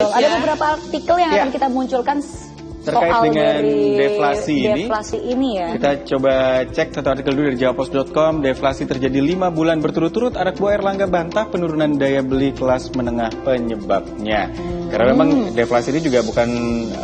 Betul. Ada beberapa artikel yang akan kita munculkan terkait soal dengan dari deflasi ini ya. Kita coba cek satu artikel dulu dari jawapos.com. Deflasi terjadi 5 bulan berturut-turut. Anak buah Erlangga bantah penurunan daya beli kelas menengah penyebabnya. Karena memang deflasi ini juga bukan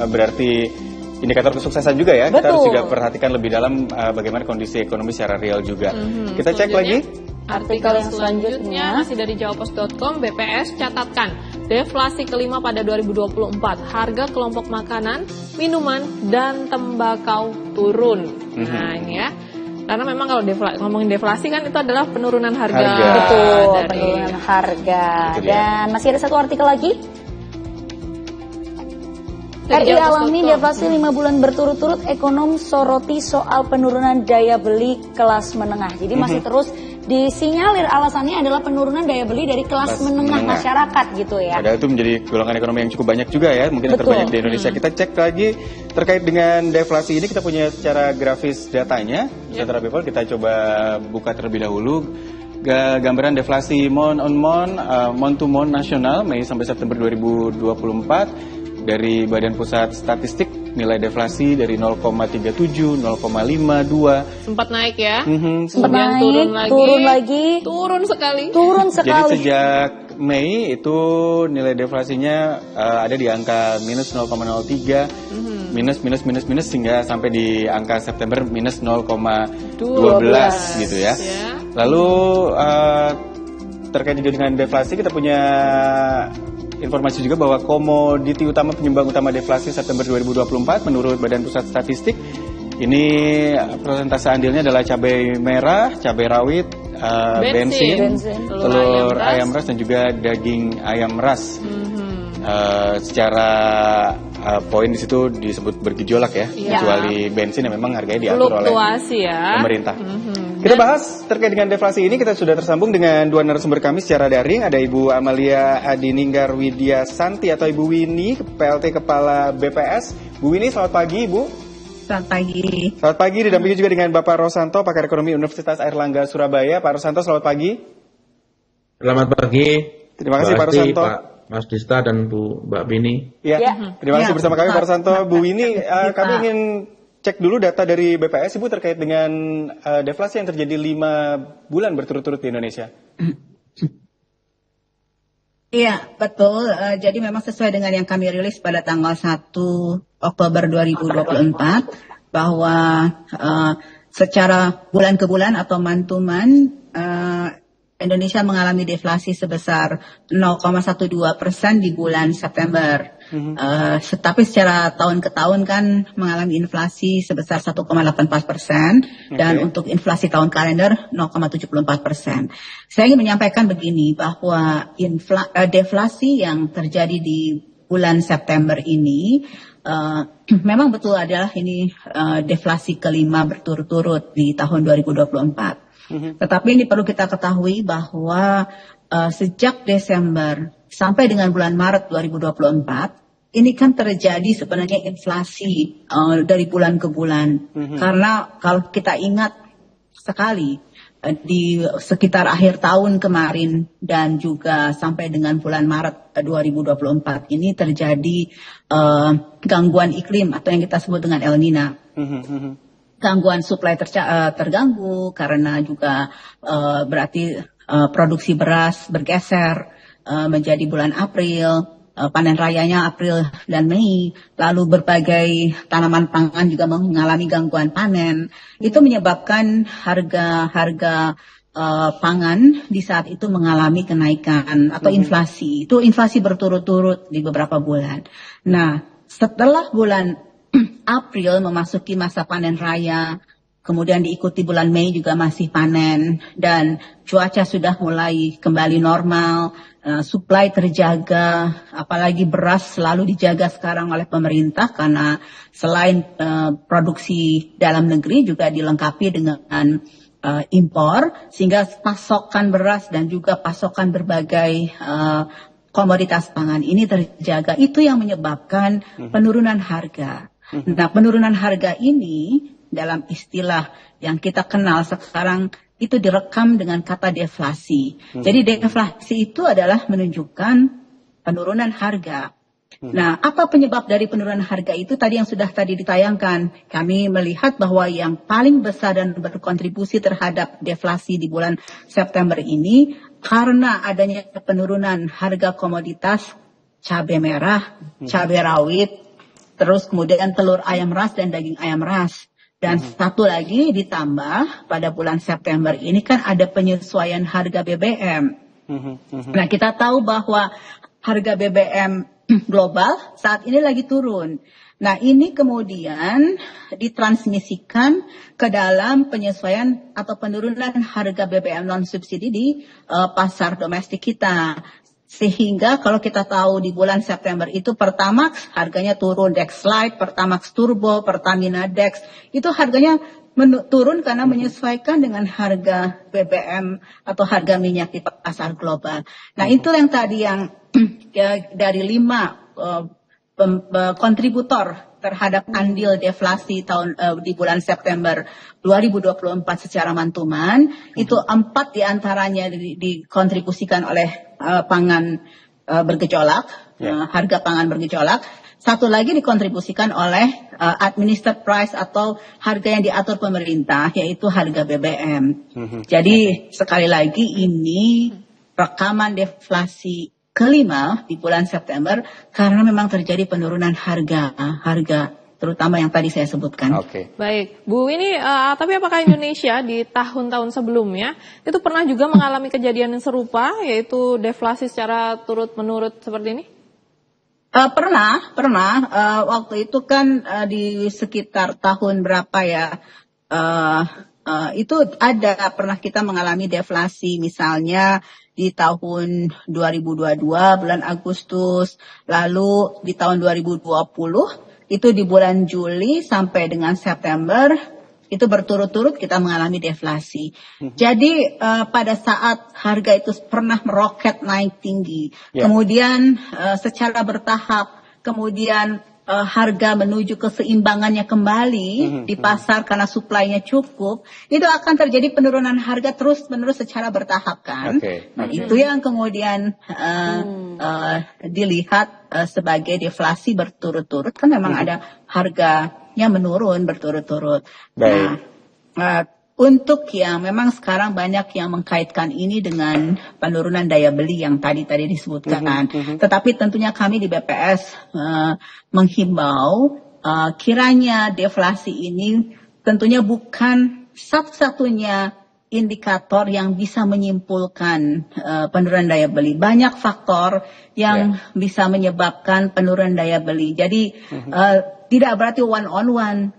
berarti indikator kesuksesan juga ya. Kita harus juga perhatikan lebih dalam bagaimana kondisi ekonomi secara real juga. Kita cek lagi. Artikel yang selanjutnya masih dari jawapos.com. BPS catatkan deflasi kelima pada 2024. Harga kelompok makanan, minuman, dan tembakau turun. Nah ini ya. Karena memang kalau ngomongin deflasi kan itu adalah penurunan harga. Betul, penurunan harga. Dan masih ada satu artikel lagi. RI alami deflasi 5 bulan berturut-turut, ekonom soroti soal penurunan daya beli kelas menengah. Jadi masih terus disinyalir alasannya adalah penurunan daya beli dari kelas menengah masyarakat gitu ya. Padahal itu menjadi golongan ekonomi yang cukup banyak juga ya, mungkin terbanyak di Indonesia. Kita cek lagi terkait dengan deflasi ini, kita punya secara grafis datanya. Secara people kita coba buka terlebih dahulu. Gambaran deflasi month to month nasional Mei sampai September 2024 dari Badan Pusat Statistik. Nilai deflasi dari 0,37, 0,52. Sempat naik ya. Sempat naik, turun sekali. Jadi sejak Mei itu nilai deflasinya ada di angka minus 0,03, minus hingga sampai di angka September minus 0,12 gitu ya. Lalu terkait juga dengan deflasi, kita punya informasi juga bahwa komoditi utama penyumbang utama deflasi September 2024 menurut Badan Pusat Statistik ini persentase andilnya adalah cabai merah, cabai rawit, bensin, telur ayam ras dan juga daging ayam ras. Secara poin di situ disebut bergejolak ya, kecuali bensin yang memang harganya diatur oleh pemerintah. Kita bahas terkait dengan deflasi ini, kita sudah tersambung dengan dua narasumber kami secara daring. Ada Ibu Amalia Adininggar Widya Santi atau Ibu Winnie, PLT Kepala BPS. Bu Winnie, selamat pagi Ibu. Selamat pagi. Selamat pagi, didampingi juga dengan Bapak Rosanto, pakar ekonomi Universitas Airlangga Surabaya. Pak Rosanto, selamat pagi. Selamat pagi. Terima kasih Pak Rosanto. Pak Mas Dista dan Mbak Bini. Terima kasih bersama kami Pak Rosanto. Bu Winnie, kami ingin cek dulu data dari BPS Ibu terkait dengan deflasi yang terjadi 5 bulan berturut-turut di Indonesia. Iya, betul. Jadi memang sesuai dengan yang kami rilis pada tanggal 1 Oktober 2024 bahwa secara bulan ke bulan atau month to month Indonesia mengalami deflasi sebesar 0,12% di bulan September. Tetapi secara tahun ke tahun kan mengalami inflasi sebesar 1,84% dan untuk inflasi tahun kalender 0,74%. Saya ingin menyampaikan begini bahwa deflasi yang terjadi di bulan September ini memang betul adalah ini deflasi kelima berturut-turut di tahun 2024. Tetapi ini perlu kita ketahui bahwa sejak Desember sampai dengan bulan Maret 2024 ini kan terjadi sebenarnya inflasi dari bulan ke bulan. Karena kalau kita ingat sekali di sekitar akhir tahun kemarin dan juga sampai dengan bulan Maret 2024 ini terjadi gangguan iklim atau yang kita sebut dengan El Nino. Gangguan suplai terganggu karena juga berarti produksi beras bergeser menjadi bulan April, panen rayanya April dan Mei, lalu berbagai tanaman pangan juga mengalami gangguan panen. Itu menyebabkan harga pangan di saat itu mengalami kenaikan atau inflasi. Itu inflasi berturut-turut di beberapa bulan. Nah, setelah bulan April memasuki masa panen raya, kemudian diikuti bulan Mei juga masih panen dan cuaca sudah mulai kembali normal, suplai terjaga, apalagi beras selalu dijaga sekarang oleh pemerintah karena selain produksi dalam negeri juga dilengkapi dengan impor sehingga pasokan beras dan juga pasokan berbagai komoditas pangan ini terjaga. Itu yang menyebabkan penurunan harga. Nah, penurunan harga ini dalam istilah yang kita kenal sekarang itu direkam dengan kata deflasi. Jadi deflasi itu adalah menunjukkan penurunan harga. Nah, apa penyebab dari penurunan harga itu tadi yang sudah ditayangkan. Kami melihat bahwa yang paling besar dan berkontribusi terhadap deflasi di bulan September ini karena adanya penurunan harga komoditas cabai merah, cabai rawit, terus kemudian telur ayam ras dan daging ayam ras. Dan satu lagi ditambah pada bulan September ini kan ada penyesuaian harga BBM. Nah, kita tahu bahwa harga BBM global saat ini lagi turun. Nah, ini kemudian ditransmisikan ke dalam penyesuaian atau penurunan harga BBM non-subsidi di pasar domestik kita. Sehingga kalau kita tahu di bulan September itu Pertamax harganya turun, Dexlite, Pertamax Turbo, Pertamina Dex, itu harganya turun karena menyesuaikan dengan harga BBM atau harga minyak di pasar global. Nah, itu yang tadi yang dari 5 kontributor terhadap andil deflasi di bulan September 2024 secara mantuman, itu 4 diantaranya dikontribusikan oleh pangan bergejolak, harga pangan bergejolak. Satu lagi dikontribusikan oleh administered price atau harga yang diatur pemerintah, yaitu harga BBM. Jadi sekali lagi ini rekaman deflasi kelima di bulan September karena memang terjadi penurunan harga terutama yang tadi saya sebutkan. Oke. Baik, Bu, ini tapi apakah Indonesia di tahun-tahun sebelumnya itu pernah juga mengalami kejadian yang serupa, yaitu deflasi secara turut-menurut seperti ini? Pernah. Waktu itu kan di sekitar tahun berapa ya? Itu pernah kita mengalami deflasi, misalnya di tahun 2022 bulan Agustus, lalu di tahun 2020 itu di bulan Juli sampai dengan September itu berturut-turut kita mengalami deflasi. Jadi pada saat harga itu pernah meroket naik tinggi, kemudian secara bertahap, kemudian harga menuju keseimbangannya kembali di pasar karena suplainya cukup, itu akan terjadi penurunan harga terus-menerus secara bertahap kan. Nah, itu yang kemudian dilihat sebagai deflasi berturut-turut, kan memang ada harganya menurun berturut-turut. Nah, untuk yang memang sekarang banyak yang mengkaitkan ini dengan penurunan daya beli yang tadi disebutkan. Tetapi tentunya kami di BPS menghimbau kiranya deflasi ini tentunya bukan satu-satunya indikator yang bisa menyimpulkan penurunan daya beli. Banyak faktor yang bisa menyebabkan penurunan daya beli. Jadi tidak berarti one-on-one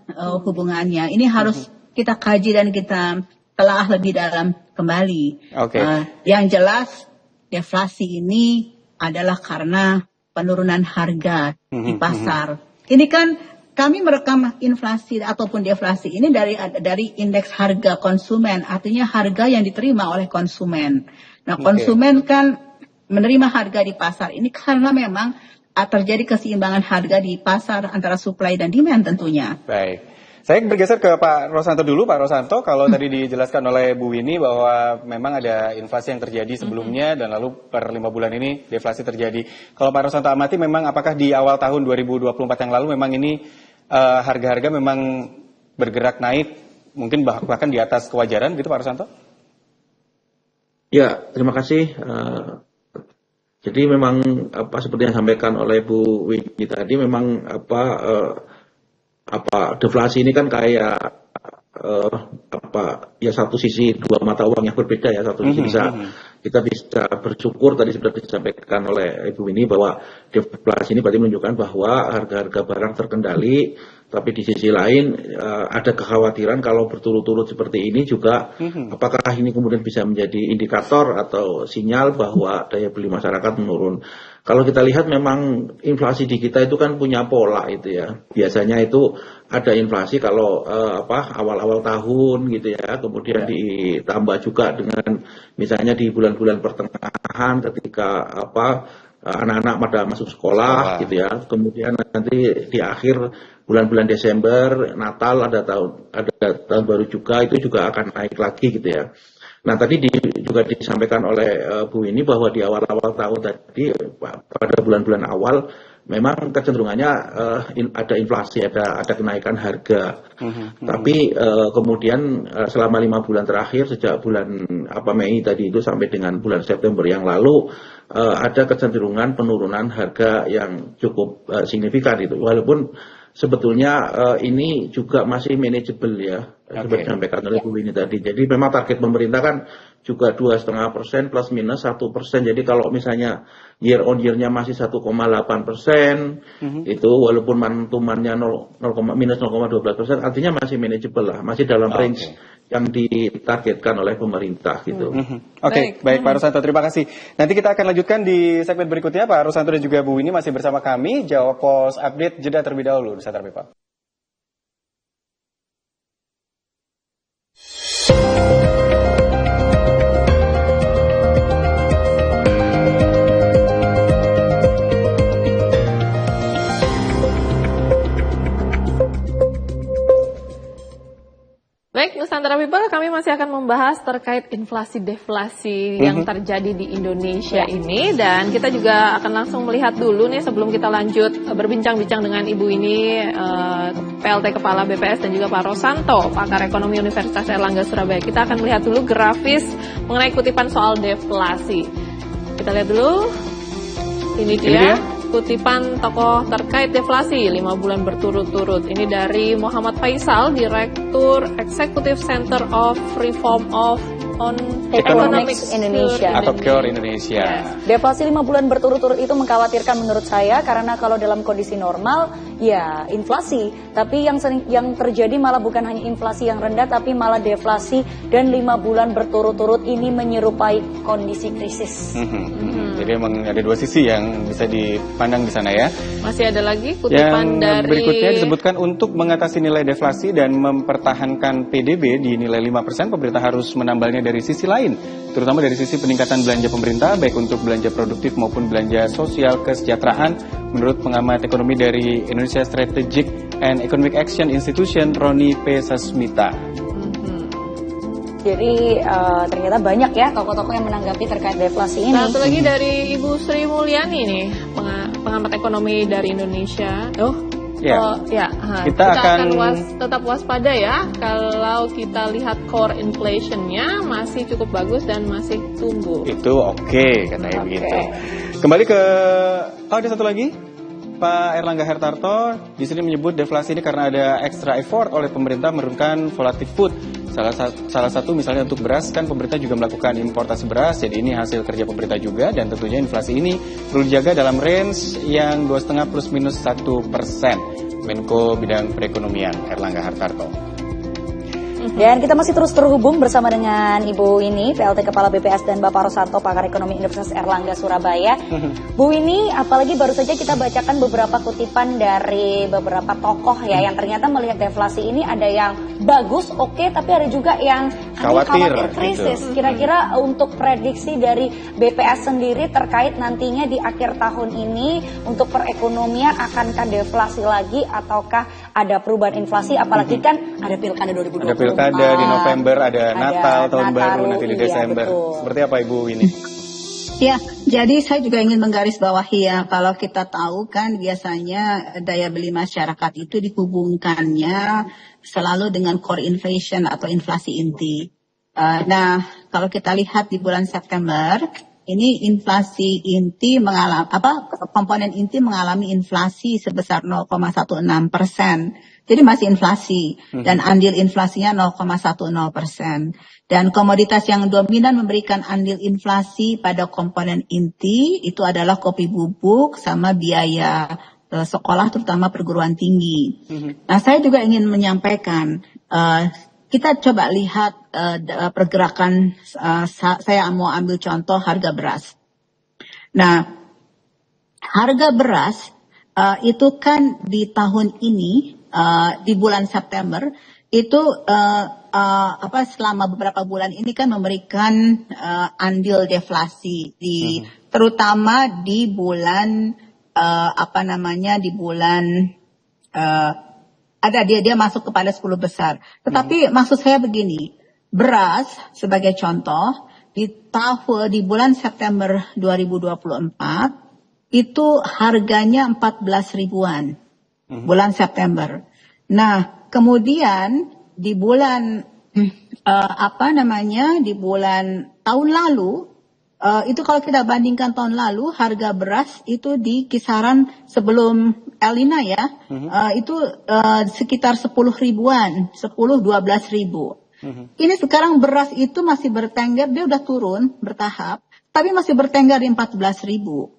hubungannya. Ini harus kita kaji dan kita telah lebih dalam kembali. Yang jelas deflasi ini adalah karena penurunan harga di pasar. Ini kan kami merekam inflasi ataupun deflasi ini dari indeks harga konsumen, artinya harga yang diterima oleh konsumen. Nah, konsumen kan menerima harga di pasar ini karena memang terjadi keseimbangan harga di pasar antara supply dan demand tentunya. Baik. Saya bergeser ke Pak Rosanto dulu. Pak Rosanto, kalau tadi dijelaskan oleh Bu Winnie bahwa memang ada inflasi yang terjadi sebelumnya dan lalu per 5 bulan ini deflasi terjadi. Kalau Pak Rosanto amati, memang apakah di awal tahun 2024 yang lalu memang ini harga-harga memang bergerak naik, mungkin bahkan di atas kewajaran gitu Pak Rosanto? Ya, terima kasih. Jadi memang seperti yang disampaikan oleh Bu Winnie tadi, memang deflasi ini kan kayak ya satu sisi dua mata uang yang berbeda ya. Satu sisi kita bisa bersyukur tadi sudah disampaikan oleh Ibu Winnie bahwa deflasi ini berarti menunjukkan bahwa harga-harga barang terkendali, tapi di sisi lain ada kekhawatiran kalau berturut-turut seperti ini juga apakah ini kemudian bisa menjadi indikator atau sinyal bahwa daya beli masyarakat menurun. Kalau kita lihat memang inflasi di kita itu kan punya pola itu ya. Biasanya itu ada inflasi kalau awal-awal tahun gitu ya, kemudian ditambah juga dengan misalnya di bulan-bulan pertengahan ketika anak-anak pada masuk sekolah gitu ya. Kemudian nanti di akhir bulan-bulan Desember, Natal ada tahun baru juga, itu juga akan naik lagi gitu ya. Nah, tadi juga disampaikan oleh Bu Winnie bahwa di awal-awal tahun tadi pada bulan-bulan awal memang kecenderungannya ada inflasi, ada kenaikan harga. Tapi kemudian selama 5 bulan terakhir sejak bulan Mei tadi itu sampai dengan bulan September yang lalu ada kecenderungan penurunan harga yang cukup signifikan itu. Walaupun sebetulnya ini juga masih manageable ya, seperti disampaikan oleh Bu Winnie tadi. Jadi memang target pemerintah kan juga 2,5% plus minus 1%. Jadi kalau misalnya year on year-nya masih 1,8%, itu walaupun momentumnya minus 0,12%, artinya masih manageable lah, masih dalam range yang ditargetkan oleh pemerintah gitu. Oke, baik Pak Rosanto, terima kasih. Nanti kita akan lanjutkan di segmen berikutnya. Pak Rosanto dan juga Bu Winnie masih bersama kami. Jawa Pos Update, jeda terlebih dahulu. Saya Pak. Baik, Nusantara People, kami masih akan membahas terkait inflasi-deflasi yang terjadi di Indonesia ini. Dan kita juga akan langsung melihat dulu nih sebelum kita lanjut berbincang-bincang dengan Ibu ini, PLT Kepala BPS dan juga Pak Rosanto, pakar ekonomi Universitas Airlangga Surabaya. Kita akan melihat dulu grafis mengenai kutipan soal deflasi. Kita lihat dulu, ini dia. Kutipan tokoh terkait deflasi 5 bulan berturut-turut. Ini dari Muhammad Faisal, Direktur Eksekutif Center of Reform on Economics Indonesia atau KEOR Indonesia. Deflasi 5 bulan berturut-turut itu mengkhawatirkan menurut saya, karena kalau dalam kondisi normal ya inflasi, tapi yang terjadi malah bukan hanya inflasi yang rendah tapi malah deflasi, dan 5 bulan berturut-turut ini menyerupai kondisi krisis. Jadi emang ada dua sisi yang bisa dipandang di sana ya. Masih ada lagi kutipan yang dari berikutnya disebutkan untuk mengatasi nilai deflasi dan mempertahankan PDB di nilai 5%, pemerintah harus menambalnya dari sisi lain, terutama dari sisi peningkatan belanja pemerintah, baik untuk belanja produktif maupun belanja sosial kesejahteraan, menurut pengamat ekonomi dari Indonesia Strategic and Economic Action Institution, Roni P. Sasmita. Jadi ternyata banyak ya tokoh-tokoh yang menanggapi terkait deflasi ini. Satu lagi dari Ibu Sri Mulyani nih, pengamat ekonomi dari Indonesia. Kita akan tetap waspada ya kalau kita lihat core inflation-nya masih cukup bagus dan masih tumbuh. Itu oke, katanya begitu. Kembali ke ada satu lagi. Pak Erlangga Hartarto di sini menyebut deflasi ini karena ada extra effort oleh pemerintah menurunkan volatility food. Salah satu misalnya untuk beras, kan pemerintah juga melakukan importasi beras, jadi ini hasil kerja pemerintah juga, dan tentunya inflasi ini perlu dijaga dalam range yang 2,5 plus minus 1%. Menko Bidang Perekonomian Erlangga Hartarto. Dan kita masih terus terhubung bersama dengan Ibu Winnie, PLT Kepala BPS, dan Bapak Rosanto, pakar ekonomi Universitas Airlangga Surabaya. Bu Winnie, apalagi baru saja kita bacakan beberapa kutipan dari beberapa tokoh ya, yang ternyata melihat deflasi ini ada yang bagus, oke, tapi ada juga yang khawatir krisis. Kira-kira untuk prediksi dari BPS sendiri terkait nantinya di akhir tahun ini untuk perekonomian, akankah deflasi lagi ataukah ada perubahan inflasi, apalagi kan ada pilkada 2020. Ada pilkada di November, ada Natal, tahun baru nanti di Desember. Betul. Seperti apa Ibu ini? Ya, jadi saya juga ingin menggarisbawahi ya, kalau kita tahu kan biasanya daya beli masyarakat itu dihubungkannya selalu dengan core inflation atau inflasi inti. Nah, kalau kita lihat di bulan September, ini inflasi inti komponen inti mengalami inflasi sebesar 0,16%. Jadi masih inflasi dan andil inflasinya 0,10%. Dan komoditas yang dominan memberikan andil inflasi pada komponen inti itu adalah kopi bubuk sama biaya sekolah, terutama perguruan tinggi. Nah, saya juga ingin menyampaikan, kita coba lihat pergerakan, saya mau ambil contoh harga beras. Nah, harga beras itu kan di tahun ini, di bulan September, itu selama beberapa bulan ini kan memberikan andil deflasi, terutama di bulan, di bulan, dia masuk kepada 10 besar. Tetapi maksud saya begini, beras sebagai contoh di bulan September 2024 itu harganya 14 ribuan bulan September. Nah, kemudian di bulan di bulan tahun lalu itu kalau kita bandingkan tahun lalu harga beras itu di kisaran sebelum El Nino ya, itu sekitar 10 ribuan, 10-12 ribu. Ini sekarang beras itu masih bertengger, dia udah turun bertahap, tapi masih bertengger di 14 ribu.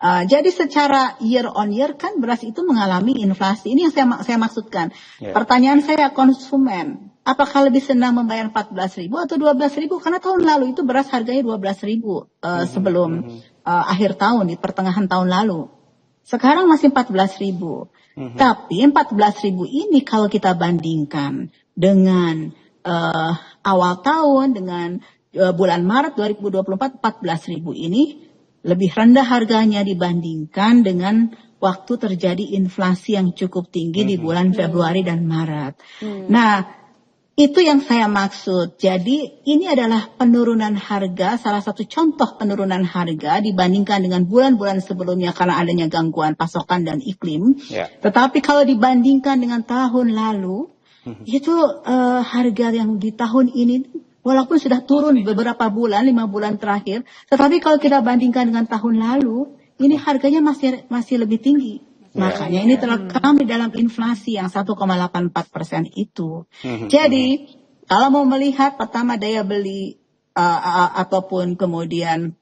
Jadi secara year on year kan beras itu mengalami inflasi. Ini yang saya maksudkan. Pertanyaan saya konsumen, apakah lebih senang membayar 14 ribu atau 12 ribu? Karena tahun lalu itu beras harganya 12 ribu sebelum akhir tahun, di pertengahan tahun lalu. Sekarang masih 14 ribu. Tapi 14 ribu ini kalau kita bandingkan dengan awal tahun, dengan bulan Maret 2024, 14 ribu ini lebih rendah harganya dibandingkan dengan waktu terjadi inflasi yang cukup tinggi di bulan Februari dan Maret. Nah, itu yang saya maksud. Jadi ini adalah penurunan harga, salah satu contoh penurunan harga dibandingkan dengan bulan-bulan sebelumnya karena adanya gangguan pasokan dan iklim. Tetapi kalau dibandingkan dengan tahun lalu, itu harga yang di tahun ini walaupun sudah turun beberapa bulan, 5 bulan terakhir, tetapi kalau kita bandingkan dengan tahun lalu, ini harganya masih lebih tinggi. Makanya ini terekam di dalam inflasi yang 1,84% itu. Jadi, kalau mau melihat pertama daya beli ataupun kemudian,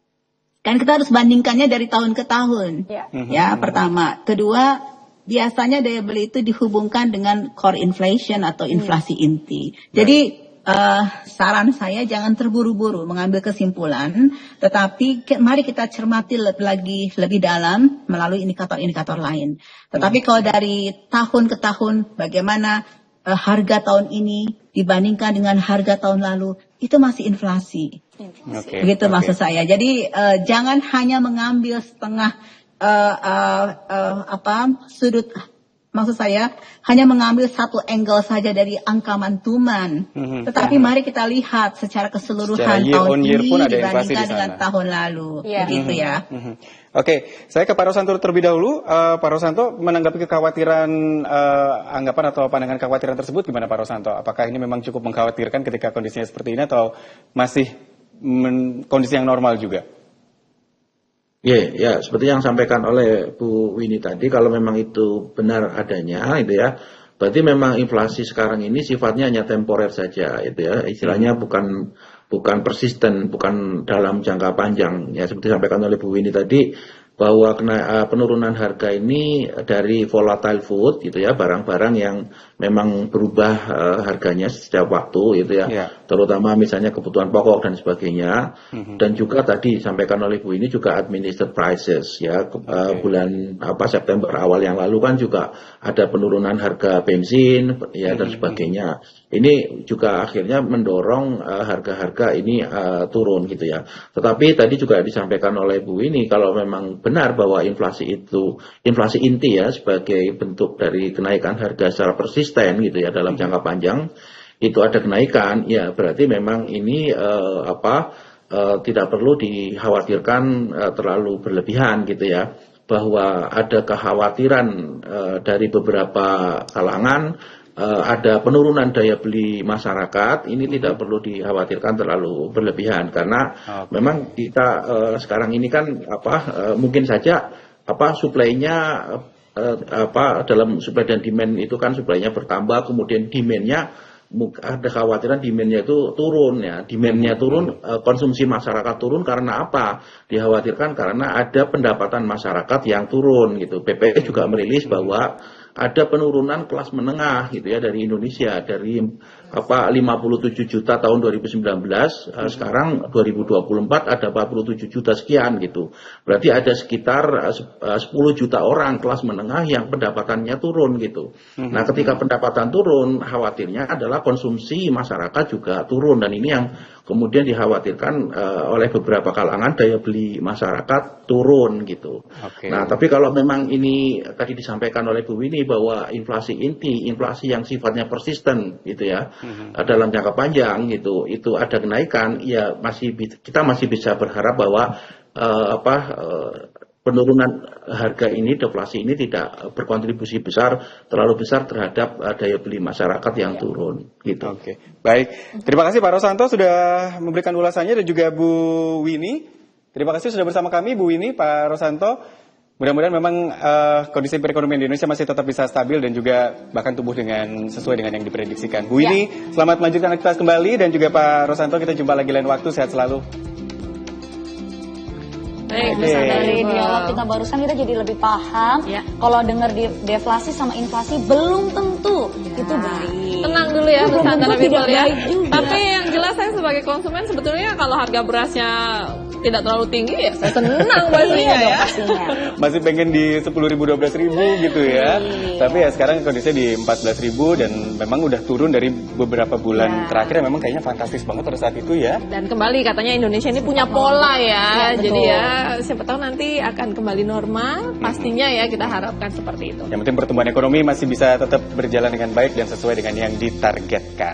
kan kita harus bandingkannya dari tahun ke tahun. Ya, pertama. Kedua, biasanya daya beli itu dihubungkan dengan core inflation atau inflasi inti. Jadi, saran saya jangan terburu-buru mengambil kesimpulan, tetapi mari kita cermati lebih dalam melalui indikator-indikator lain. Tetapi kalau dari tahun ke tahun, bagaimana harga tahun ini dibandingkan dengan harga tahun lalu, itu masih inflasi. Begitu maksud saya. Jadi jangan hanya mengambil setengah sudut. Maksud saya, hanya mengambil satu angle saja dari angka mantuman. Tetapi mari kita lihat secara keseluruhan tahun ini dibandingkan dengan tahun lalu. Begitu ya. Oke, saya ke Pak Rosanto terlebih dahulu. Pak Rosanto, menanggapi kekhawatiran, anggapan atau pandangan kekhawatiran tersebut gimana Pak Rosanto? Apakah ini memang cukup mengkhawatirkan ketika kondisinya seperti ini atau masih kondisi yang normal juga? Ya, seperti yang disampaikan oleh Bu Winnie tadi, kalau memang itu benar adanya, itu ya, berarti memang inflasi sekarang ini sifatnya hanya temporer saja, itu ya, istilahnya bukan persisten, bukan dalam jangka panjang, ya, seperti disampaikan oleh Bu Winnie tadi, bahwa penurunan harga ini dari volatile food, gitu ya, barang-barang yang memang berubah harganya setiap waktu, gitu ya, terutama misalnya kebutuhan pokok dan sebagainya, dan juga tadi disampaikan oleh Bu ini juga administered prices, ya, bulan September awal yang lalu kan juga ada penurunan harga bensin, ya, dan sebagainya. Ini juga akhirnya mendorong harga-harga ini turun, gitu ya. Tetapi tadi juga disampaikan oleh Bu ini, kalau memang benar bahwa inflasi inti ya, sebagai bentuk dari kenaikan harga secara persisten, gitu ya, dalam jangka panjang itu ada kenaikan, ya berarti memang ini tidak perlu dikhawatirkan terlalu berlebihan, gitu ya, bahwa ada kekhawatiran dari beberapa kalangan ada penurunan daya beli masyarakat, ini tidak perlu dikhawatirkan terlalu berlebihan karena memang kita sekarang ini kan mungkin saja suplainya dalam supply dan demand itu kan suplainya bertambah, kemudian demandnya ada khawatiran demandnya itu turun, ya, demandnya turun, konsumsi masyarakat turun karena apa? Dikhawatirkan karena ada pendapatan masyarakat yang turun, gitu. BPS juga merilis bahwa ada penurunan kelas menengah, gitu ya, dari Indonesia, dari 57 juta tahun 2019, sekarang 2024 ada 47 juta sekian, gitu. Berarti ada sekitar 10 juta orang kelas menengah yang pendapatannya turun, gitu. Nah, ketika pendapatan turun, khawatirnya adalah konsumsi masyarakat juga turun, dan ini yang kemudian dikhawatirkan oleh beberapa kalangan, daya beli masyarakat turun, gitu. Nah, tapi kalau memang ini tadi disampaikan oleh Bu Winnie bahwa inflasi inti, inflasi yang sifatnya persisten, gitu ya, dalam jangka panjang, gitu, itu ada kenaikan, ya kita masih bisa berharap bahwa penurunan harga ini, deflasi ini tidak berkontribusi terlalu besar terhadap daya beli masyarakat yang turun gitu. Oke, baik. Terima kasih Pak Rosanto sudah memberikan ulasannya dan juga Bu Winnie. Terima kasih sudah bersama kami Bu Winnie, Pak Rosanto. Mudah-mudahan memang kondisi perekonomian di Indonesia masih tetap bisa stabil dan juga bahkan tumbuh sesuai dengan yang diprediksikan. Bu Winnie, selamat melanjutkan aktivitas kembali dan juga Pak Rosanto, kita jumpa lagi lain waktu, sehat selalu. Dari dialog kita barusan kita jadi lebih paham kalau dengar deflasi sama inflasi belum tentu itu baik. Tenang dulu ya Nusantara People ya. Tapi yang jelas saya sebagai konsumen sebetulnya kalau harga berasnya tidak terlalu tinggi ya saya senang pastinya ya. Masih pengen di 10.000 12.000 gitu ya. Tapi ya sekarang kondisinya di 14.000 dan memang udah turun dari beberapa bulan terakhir yang memang kayaknya fantastis banget pada saat itu ya. Dan kembali katanya Indonesia ini punya pola ya. Jadi ya siapa tahu nanti akan kembali normal, pastinya ya kita harapkan seperti itu. Yang penting pertumbuhan ekonomi masih bisa tetap berjalan dengan baik dan sesuai dengan yang ditargetkan.